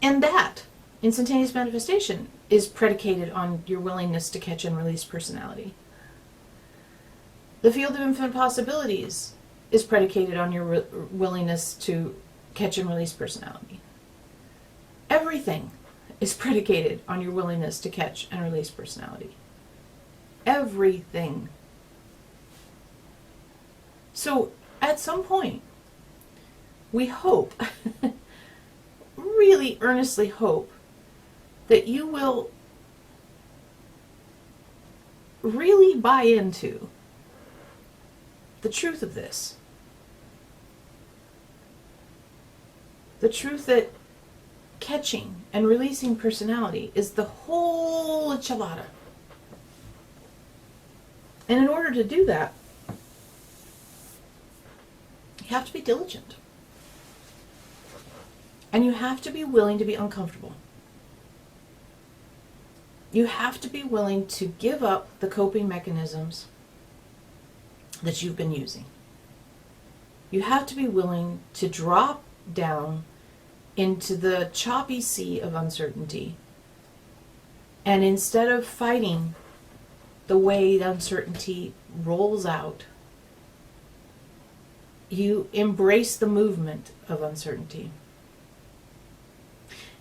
And that instantaneous manifestation is predicated on your willingness to catch and release personality. The field of infinite possibilities is predicated on your willingness to catch and release personality. Everything is predicated on your willingness to catch and release personality. Everything. So at some point, we hope, really earnestly hope, that you will really buy into the truth of this. The truth that catching and releasing personality is the whole enchilada. And in order to do that, you have to be diligent. And you have to be willing to be uncomfortable. You have to be willing to give up the coping mechanisms that you've been using. You have to be willing to drop down into the choppy sea of uncertainty. And instead of fighting the way the uncertainty rolls out, you embrace the movement of uncertainty.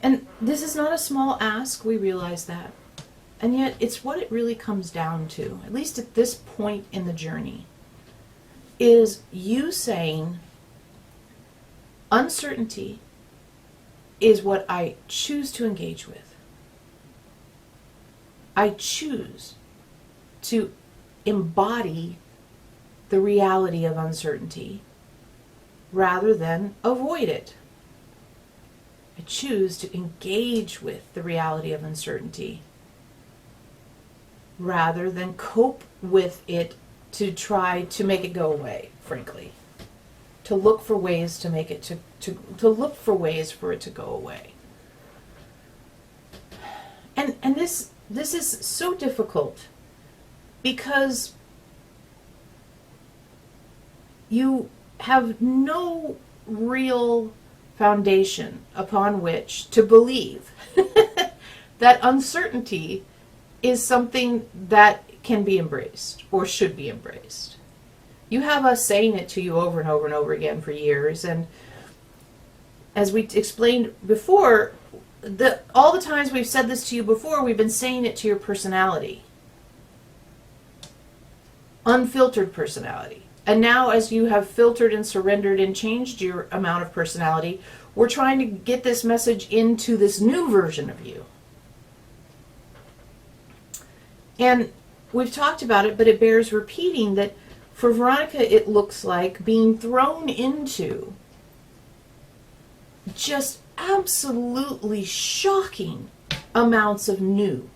And this is not a small ask, we realize that. And yet it's what it really comes down to, at least at this point in the journey, is you saying, uncertainty is what I choose to engage with. I choose to embody the reality of uncertainty rather than avoid it. I choose to engage with the reality of uncertainty rather than cope with it to try to make it go away, frankly. To look for ways to make it to look for ways for it to go away. And this is so difficult because you have no real foundation upon which to believe that uncertainty is something that can be embraced or should be embraced. You have us saying it to you over and over and over again for years, and as we explained before, all the times we've said this to you before, we've been saying it to your personality. Unfiltered personality. And now as you have filtered and surrendered and changed your amount of personality, we're trying to get this message into this new version of you. And we've talked about it, but it bears repeating that for Veronica, it looks like being thrown into just absolutely shocking amounts of new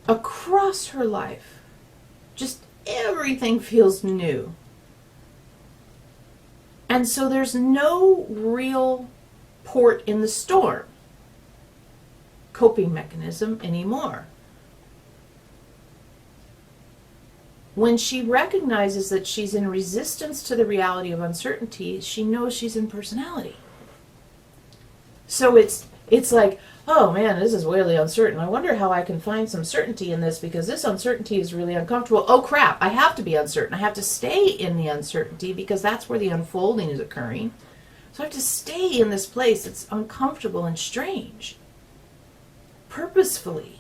across her life. Just everything feels new. And so there's no real port in the storm coping mechanism anymore. When she recognizes that she's in resistance to the reality of uncertainty, she knows she's in personality. So it's like, oh man, this is really uncertain. I wonder how I can find some certainty in this because this uncertainty is really uncomfortable. Oh crap, I have to be uncertain. I have to stay in the uncertainty because that's where the unfolding is occurring. So I have to stay in this place that's uncomfortable and strange. Purposefully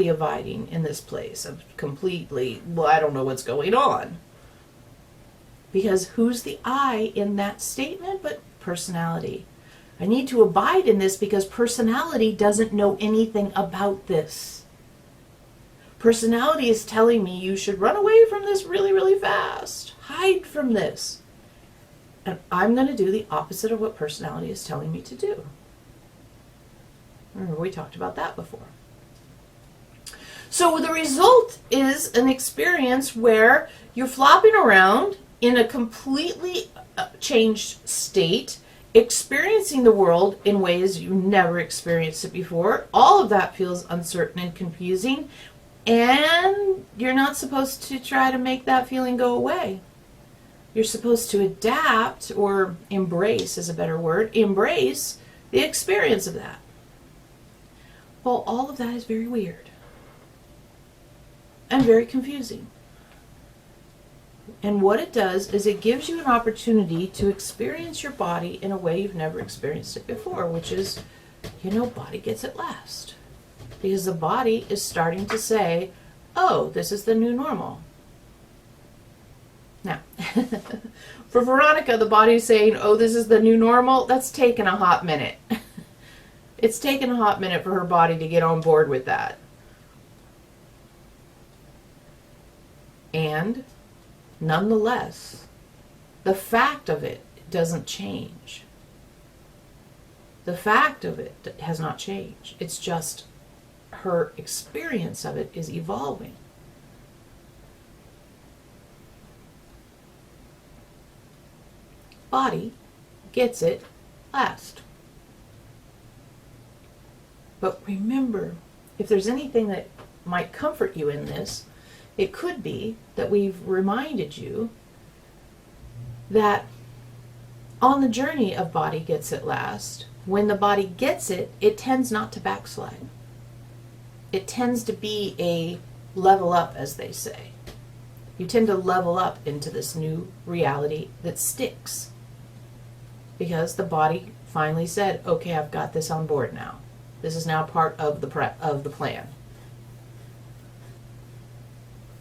abiding in this place of completely, well, I don't know what's going on. Because who's the I in that statement but personality? I need to abide in this because personality doesn't know anything about this. Personality is telling me you should run away from this really, really fast. Hide from this. And I'm going to do the opposite of what personality is telling me to do. Remember, we talked about that before. So the result is an experience where you're flopping around in a completely changed state, experiencing the world in ways you never experienced it before. All of that feels uncertain and confusing, and you're not supposed to try to make that feeling go away. You're supposed to adapt, or embrace is a better word, embrace the experience of that. Well, all of that is very weird and very confusing. And what it does is it gives you an opportunity to experience your body in a way you've never experienced it before, which is, body gets it last. Because the body is starting to say, oh, this is the new normal. Now, for Veronica, the body's saying, oh, this is the new normal. That's taken a hot minute. It's taken a hot minute for her body to get on board with that. And nonetheless, the fact of it doesn't change. The fact of it has not changed. It's just her experience of it is evolving. Body gets it last. But remember, if there's anything that might comfort you in this, it could be that we've reminded you that on the journey of body gets it last, when the body gets it, it tends not to backslide. It tends to be a level up, as they say. You tend to level up into this new reality that sticks. Because the body finally said, okay, I've got this on board now. This is now part of the plan.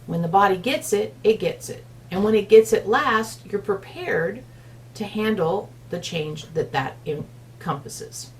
When the body gets it, it gets it. And when it gets it last, you're prepared to handle the change that encompasses.